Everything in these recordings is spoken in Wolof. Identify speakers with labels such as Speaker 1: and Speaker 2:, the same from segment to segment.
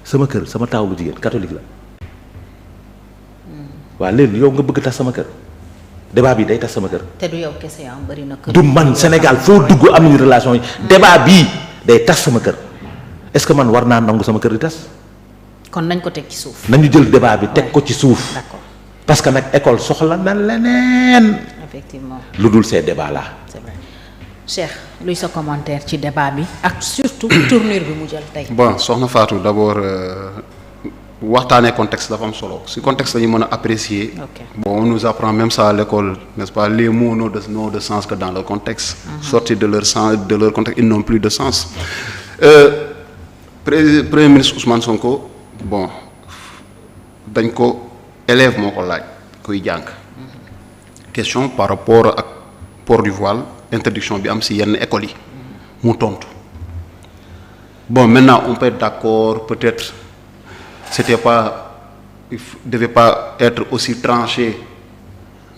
Speaker 1: sama kër sama taaw bu jigéen catholique la waaw léegi yow nga bëgg tas sama kër débat bi day tas sama kër.
Speaker 2: te du yow kese yaa bari na kër.
Speaker 1: du man Sénégal foo dugg am nañu relation yi débat bii day tas sama kër est-ce que man war naa nangu sama kër di tas.
Speaker 2: kon nañ ko teg ci suuf.
Speaker 1: nañu jël débat bi teg ko ci suuf.
Speaker 2: d'accord
Speaker 1: parce que nag école soxla na leneen.
Speaker 2: effectivement
Speaker 1: lu dul ces débats là.
Speaker 2: c'est vrai Cheikh luy sa commentaire ci débat bi ak surtout tournure bi mu jël tey.
Speaker 3: bon soxna Fatou d'abord waxtaanee contexte dafa am solo si contexte la ñu mën a apprécier.
Speaker 2: Okay.
Speaker 3: Bon on nous apprend même ça à l'école n'est-ce pas les mots n'ont de sens que dans le contexte. Sortis de leur sens de leur contexte ils n'ont plus de sens. Premier ministre Ousmane Sonko bon dañ ko élève moo ko laaj kuy jàng. Question par rapport ak port du voile interdiction bi am si yenn écoles yi mu tontu bon maintenant on peut être d'accord peut-être c'était pas il devait pas être aussi tranché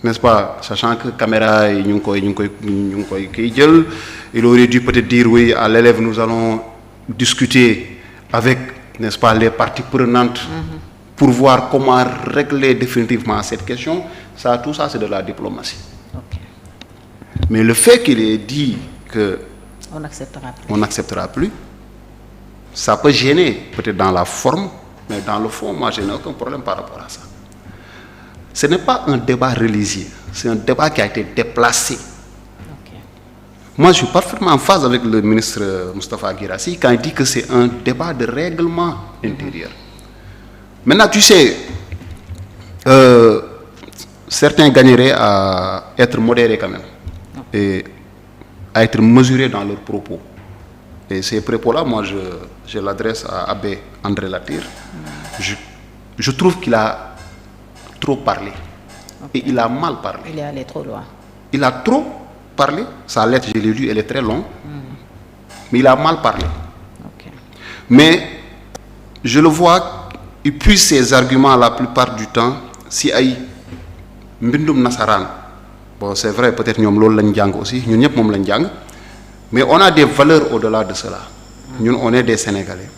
Speaker 3: n'est-ce pas sachant que caméra yi ñu ngi koy kiy jël il aurait dû peut-être dire oui à l'élève nous allons discuter avec n'est-ce pas les parties prenantes pour voir comment régler définitivement cette question ça tout ça c'est de la diplomatie.
Speaker 2: Okay.
Speaker 3: Mais le fait qu'il ait dit que
Speaker 2: on n'acceptera plus
Speaker 3: ça peut gêner peut-être dans la forme mais dans le fond moi je n'ai aucun problème par rapport à ça. Ce n'est pas un débat religieux c'est un débat qui a été déplacé.
Speaker 2: Okay.
Speaker 3: Moi je suis parfaitement en phase avec le ministre Moustapha Guirassy quand il dit que c'est un débat de règlement intérieur. Maintenant tu sais certains gagneraient à être modérés quand même et à être mesurés dans leurs propos. Et ces propos-là, moi, je l'adresse à Abbé André Latyr. Je trouve qu'il a trop parlé. Okay. Et il a mal parlé.
Speaker 2: Il est allé trop loin. Il
Speaker 3: a trop parlé. Sa lettre, je l'ai lue, elle est très longue. Mais il a mal parlé.
Speaker 2: Okay.
Speaker 3: Mais je le vois, il puise ses arguments la plupart du temps si ay mbindum nasaraan. Bon, c'est vrai, peut-être ñoom loolu lañ jàng aussi ñun ñëpp moom lañ jàng. Mais on a des valeurs au-delà de cela. Nous, on est des Sénégalais.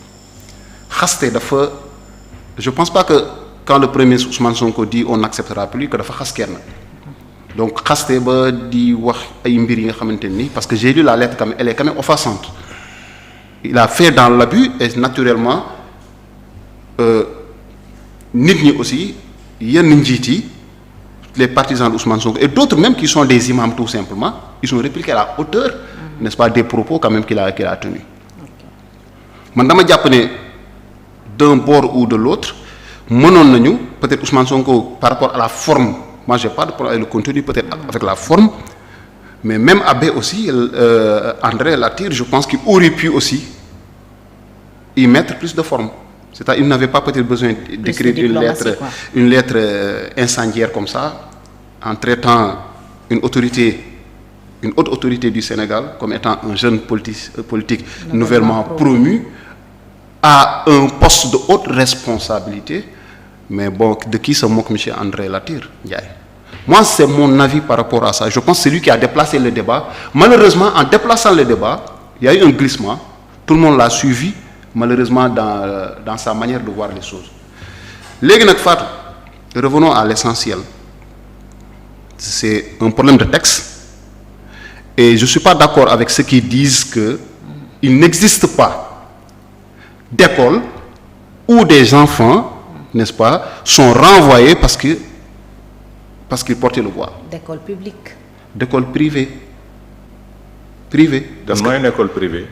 Speaker 3: Je ne pense pas que quand le premier Ousmane Sonko dit on n'acceptera plus, que dafa xas kenn. Donc, xaste ba di wax ay mbir yi nga xamanteni parce que j'ai lu la lettre comme elle est quand même offensante. Il a fait dans l'abus et naturellement nit ñi aussi yenn njiit yi les partisans d'Ousmane Sonko et d'autres même qui sont des imams tout simplement, ils ont répliqué à la hauteur n'est-ce pas des propos quand même qu'il a tenus. Man dama jàpp ne d'un bord ou de l'autre mënoon nañu peut-être Ousmane Sonko par rapport à la forme moi j'ai pas de problème avec le contenu peut-être avec la forme mais même Abbé aussi André Latyr je pense qu'il aurait pu aussi y mettre plus de forme c'est-à-dire il n'avait pas peut-être besoin d'écrire une lettre incendiaire comme ça en traitant une haute autorité du Sénégal comme étant un jeune politique nouvellement promu à un poste de haute responsabilité mais bon de qui se moque M. André Latyr Ndiaye. Moi c'est mon avis par rapport à ça je pense que c'est lui qui a déplacé le débat malheureusement en déplaçant le débat il y a eu un glissement tout le monde l'a suivi malheureusement dans sa manière de voir les choses. Léegi nag Fatou revenons à l'essentiel c'est un problème de texte. Et je ne suis pas d'accord avec ceux qui disent qu'il n'existe pas d'école où des enfants, n'est-ce pas, sont renvoyés parce qu'ils portaient le voile.
Speaker 2: D'école publique.
Speaker 3: D'école privée. Privée.
Speaker 1: Donne-moi une école privée.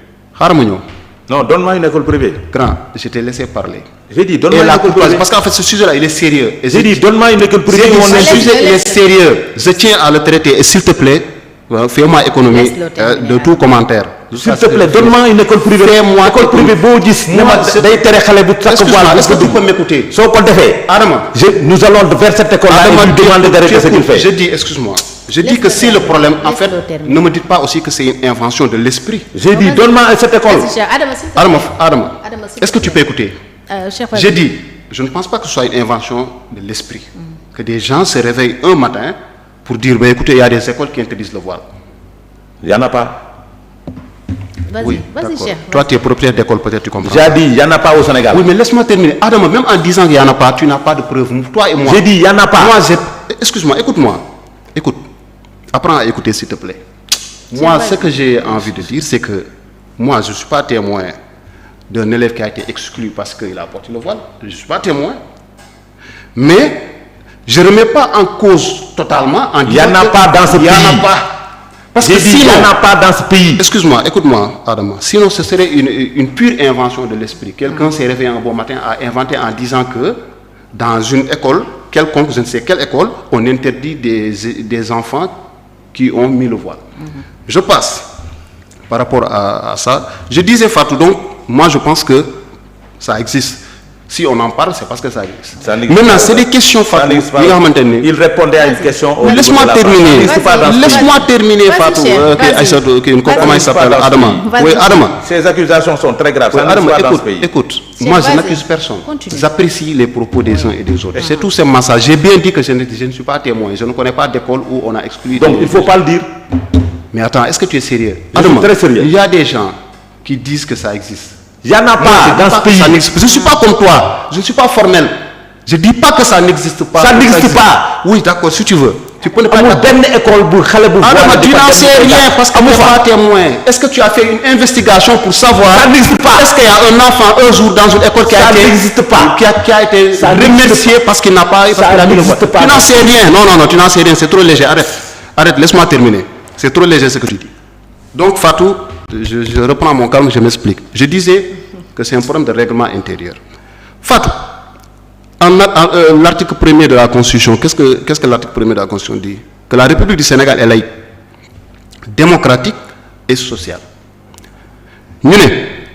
Speaker 3: Non,
Speaker 1: donne-moi une école privée.
Speaker 3: Grand, je t'ai laissé parler.
Speaker 1: J'ai dit, donne-moi une école privée.
Speaker 3: Parce qu'en fait, ce sujet-là, il est sérieux.
Speaker 1: Et j'ai dit, donne-moi une école privée.
Speaker 3: Ce sujet, il est sérieux. Je tiens à le traiter. Et s'il te plaît, fais-moi économie de tout commentaire.
Speaker 1: S'il te plaît, donne-moi une école privée.
Speaker 3: Fais-moi
Speaker 1: école privée boo gis. Est-ce que tu peux m'écouter? Nous allons vers cette école-là et lui demander d'arrêter ce qu'il fait.
Speaker 3: Je dis, excuse-moi. Je dis que si le problème, en fait, ne me dites pas aussi que c'est une invention de l'esprit.
Speaker 1: J'ai dit, donne-moi cette école.
Speaker 3: Adama, est-ce que tu peux écouter? J'ai dit, je ne pense pas que ce soit une invention de l'esprit. Que des gens se réveillent un matin pour dire, bah, écoutez, il y a des écoles qui interdisent le voile.
Speaker 1: Il n'y en a pas.
Speaker 3: Oui,
Speaker 2: vas-y,
Speaker 3: d'accord.
Speaker 2: Cheikh.
Speaker 3: Toi, tu es propriétaire d'école, peut-être tu comprends.
Speaker 1: J'ai dit, il n'y en a pas au Sénégal.
Speaker 3: Oui, mais laisse-moi terminer. Adama, même en disant qu'il n'y en a pas, tu n'as pas de preuve. Toi et moi.
Speaker 1: J'ai dit, il n'y en a pas.
Speaker 3: Moi, excuse-moi, écoute-moi. Écoute. Apprends à écouter, s'il te plaît. Moi, ce que j'ai envie de dire, c'est que moi, je ne suis pas témoin d'un élève qui a été exclu parce qu'il a porté le voile. Je ne suis pas témoin. Mais je ne remets pas en cause totalement en disant
Speaker 1: Il n'y en a pas dans ce pays.
Speaker 3: Il n'y en a pas. Parce que
Speaker 1: sinon, il n'y en a pas dans ce pays.
Speaker 3: Excuse-moi, écoute-moi, Adama. Sinon, ce serait une pure invention de l'esprit. Quelqu'un s'est réveillé un bon matin, a inventé en disant que dans une école, quelconque, je ne sais quelle école, on interdit des enfants qui ont mis le voile. Je passe par rapport à ça. Je disais, Fatou, donc, moi je pense que ça existe. Si on en parle, c'est parce que ça existe. Maintenant, c'est des questions, Fatou.
Speaker 1: Il répondait à une question.
Speaker 3: Laisse-moi terminer. Laisse-moi terminer, Fatou. Comment il s'appelle? Adama. Oui, Adama.
Speaker 1: Ces accusations sont très graves.
Speaker 3: Oui, Adama, écoute. Moi, je n'accuse personne. J'apprécie les propos des uns et des autres. C'est tout simplement ça. J'ai bien dit que je ne suis pas témoin. Je ne connais pas d'école où on a exclu.
Speaker 1: Donc, il ne faut pas le dire.
Speaker 3: Mais attends, est-ce que tu es sérieux?
Speaker 1: Je suis très sérieux.
Speaker 3: Il y a des gens qui disent que ça existe.
Speaker 1: Il n'y en a pas dans ce pays.
Speaker 3: Je ne suis pas comme toi. Je ne suis pas formel. Je ne dis pas que ça n'existe pas.
Speaker 1: Ça n'existe pas.
Speaker 3: Oui, d'accord, si tu veux. Tu peux ne pas...
Speaker 1: Adama,
Speaker 3: tu n'en sais rien parce que tu n'es pas témoin. Est-ce que tu as fait une investigation pour savoir...
Speaker 1: Ça n'existe pas.
Speaker 3: Est-ce qu'il y a un enfant un jour dans une école qui a été remercié parce qu'il n'a pas...
Speaker 1: Ça n'existe pas.
Speaker 3: Tu n'en sais rien. Non, tu n'en sais rien. C'est trop léger. Arrête, laisse-moi terminer. C'est trop léger ce que tu dis. Donc, Fatou, je reprends mon calme, je m'explique. Je disais que c'est un problème de règlement intérieur. Fatou, l'article 1er de la Constitution, qu'est-ce que l'article 1er de la Constitution dit? Que la République du Sénégal est laïque, démocratique et sociale.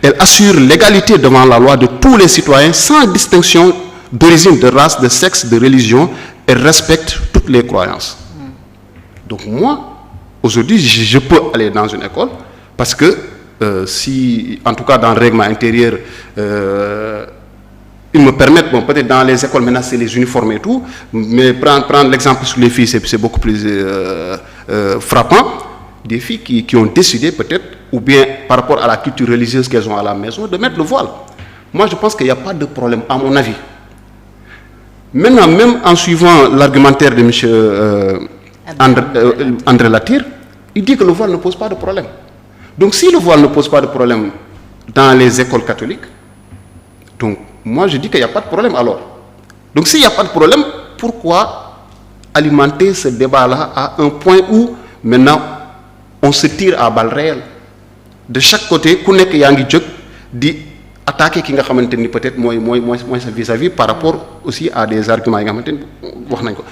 Speaker 3: Elle assure l'égalité devant la loi de tous les citoyens sans distinction d'origine, de race, de sexe, de religion et respecte toutes les croyances. Donc moi, aujourd'hui, je peux aller dans une école parce que si, en tout cas dans le règlement intérieur, ils me permettent, bon, peut-être dans les écoles maintenant c'est les uniformes et tout, mais prendre l'exemple sur les filles, c'est beaucoup plus frappant. Des filles qui ont décidé peut-être, ou bien par rapport à la culture religieuse qu'elles ont à la maison, de mettre le voile. Moi je pense qu'il n'y a pas de problème, à mon avis. Maintenant, même en suivant l'argumentaire de M. André Latyr, il dit que le voile ne pose pas de problème. Donc si le voile ne pose pas de problème dans les écoles catholiques, donc moi je dis qu'il n'y a pas de problème alors. Donc s'il n'y a pas de problème, pourquoi alimenter ce débat-là à un point où maintenant on se tire à balles réelles? De chaque côté, ku nek yaa ngi jóg di attaquer ki nga xamanteni peut-être mooy sa vis-à-vis par rapport aussi à des arguments yi nga xamanteni wax nañ ko.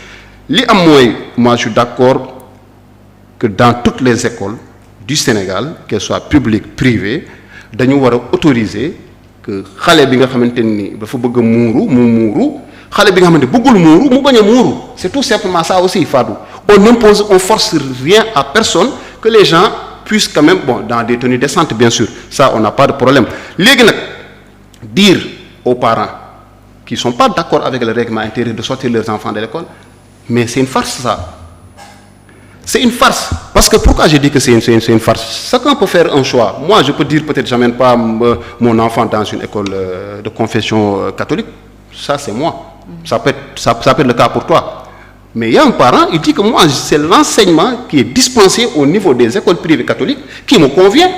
Speaker 3: Li am mooy, moi je suis d'accord que dans toutes les écoles du Sénégal, qu'elles soient publiques, privées, dañu war a autoriser que xale bi nga xamanteni dafa bëgg muuru mu muuru, xale bi nga xamanteni bëggul muuru mu bañ a muuru. C'est tout simplement ça aussi, Fadou. On force rien à personne, que les gens puissent quand même, bon, dans des tenues décentes bien sûr, ça on n'a pas de problème. Légui nak dire aux parents qui ne sont pas d'accord avec le règlement intérieur de sortir leurs enfants de l'école, mais c'est une farce ça. C'est une farce. Parce que pourquoi je dis que c'est une farce? Chacun peut faire un choix. Moi, je peux dire peut-être que je n'amène pas mon enfant dans une école de confession catholique. Ça, c'est moi. Ça peut être le cas pour toi. Mais il y a un parent, il dit que moi, c'est l'enseignement qui est dispensé au niveau des écoles privées catholiques qui me convient.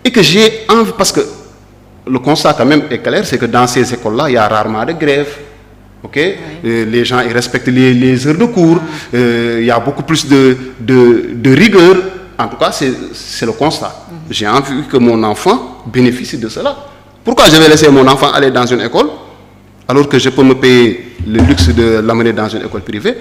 Speaker 3: Et que j'ai envie, parce que le constat quand même est clair, c'est que dans ces écoles-là, il y a rarement de grève. Okay? Les gens ils respectent les heures de cours, il y a beaucoup plus de rigueur. En tout cas, c'est le constat. J'ai envie que mon enfant bénéficie de cela. Pourquoi je vais laisser mon enfant aller dans une école alors que je peux me payer le luxe de l'amener dans une école privée?